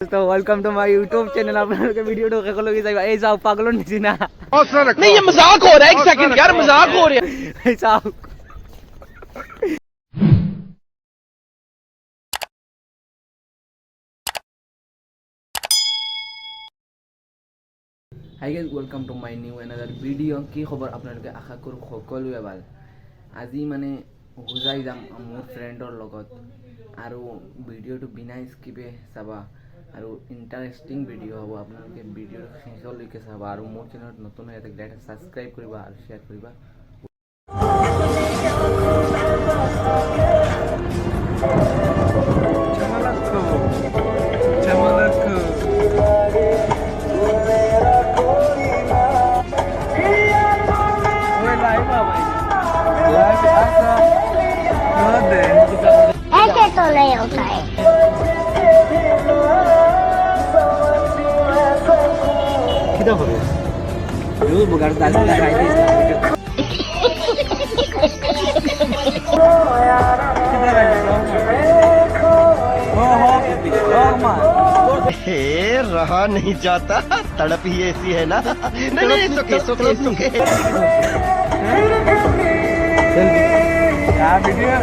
तो welcome to my YouTube channel. आपके video तो कलोगी जाइबा ए जाओ पागलों नहीं ना। नहीं ये मजाक हो रहा है, एक सेकंड यार मजाक हो रहा है। ए जाओ hi guys, welcome to my new another video. কি খবৰ আপোনালোকে? আশা কৰোঁ সকলোৱে ভাল। আজি মানে হোজাই যাম মোৰ ফ্ৰেণ্ডৰ লগত আৰু ভিডিঅ'টো বিনা স্কিপে চাবা আৰু ইণ্টাৰেষ্টিং ভিডিঅ' হ'ব। আপোনালোকে ভিডিঅ'টো শেষলৈকে চাবা আৰু মোৰ চেনেলত নতুন হৈ থাকিলে ছাবস্ক্ৰাইব কৰিবা আৰু শ্বেয়াৰ কৰিবা। ऐसे तो नहीं होता है। किधर हो गया? यो बुगाड़ दाल लगाई थी इसका। किधर है? हो मार। रहा नहीं जाता, तड़प ही ऐसी है ना। नहीं सुखे क्या वीडियो?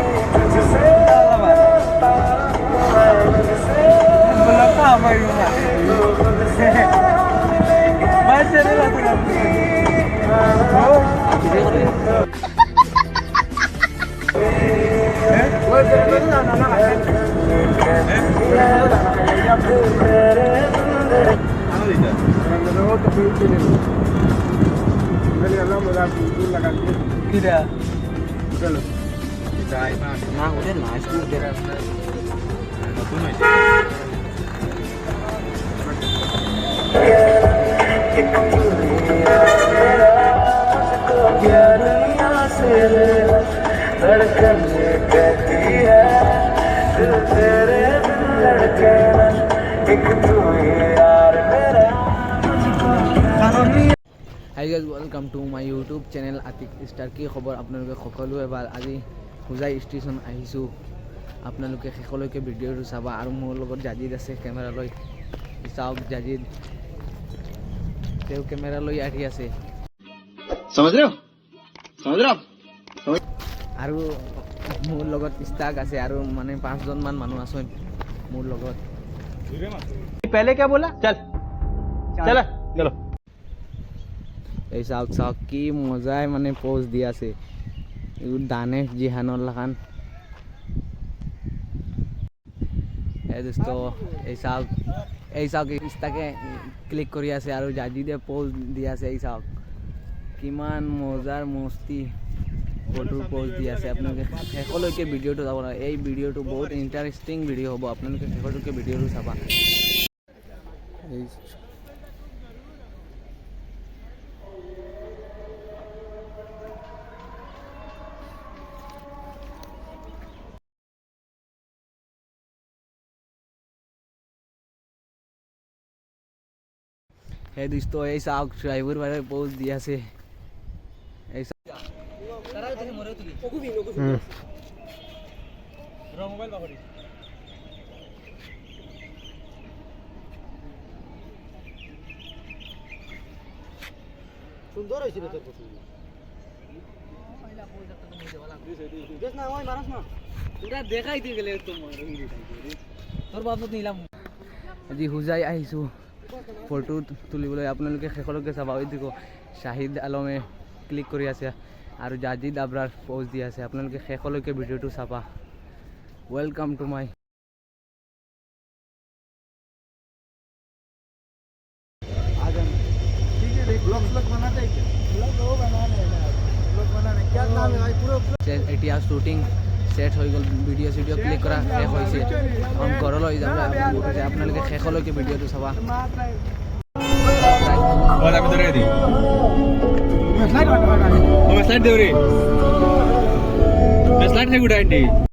না ওদের না স্কুল দেরা নতুন হয়েছে। Hi guys, welcome to my YouTube channel Atik star. কি খবৰ আপোনালোকে সকলোৱে ভাল? আজি হোজাই ষ্টেচন আহিছোঁ। আপোনালোকে শেষলৈকে ভিডিঅ'টো চাবা আৰু মোৰ লগত জাজিদ আছে কেমেৰা লৈ। চাওক জাজিদ, তেওঁ কেমেৰা লৈ আহি আছে আৰু মোৰ লগত ষ্টাক আছে আৰু মানে 5জনমান মানুহ আছে মোৰ লগত। पहले क्या बोला? चल चल चलो। এই চাওক চাওক কি মজাই মানে প'জ দি আছে দানেশ জিহানৰ লাখান। এই দোস্ত এই চাওক ইষ্টাকে ক্লিক কৰি আছে আৰু জাজিদে প'জ দি আছে। এই চাওক কিমান মজাৰ মস্তি ফটোৰ প'জ দি আছে। আপোনালোকে শেষলৈকে ভিডিঅ'টো চাব লাগে। এই ভিডিঅ'টো বহুত ইণ্টাৰেষ্টিং ভিডিঅ' হ'ব। আপোনালোকে শেষলৈকে ভিডিঅ'টো চাবা। এই এই দোস্ত এই চাওক ড্ৰাইভাৰ বাৰে প'জ দি আছে। এই সুন্দর হয়েছিল তোর দেখাই দিয়ে গেলে তোর বাবত নিলাম। আজি হোজাই আহিছোঁ ফটো তুলিবলৈ। আপোনালোকে শেষলৈকে চাবা। ওই দেখো শাহিদ আলমে ক্লিক কৰি আছে আৰু জাজিদ আবৰাৰ প'জ দি আছে। আপোনালোকে শেষলৈকে ভিডিঅ'টো চাবা। ৱেলকাম টু মাই এতিয়া শ্বুটিং সেট হৈ গ'ল। ভিডিঅ' চিডিঅ' ক্লিক কৰা শেষ হৈছে। ঘৰলৈ যাব আপোনালোকে শেষলৈকে ভিডিঅ'টো চাবা। स्लाइड दे रे स्लाइड है गुड आंटी।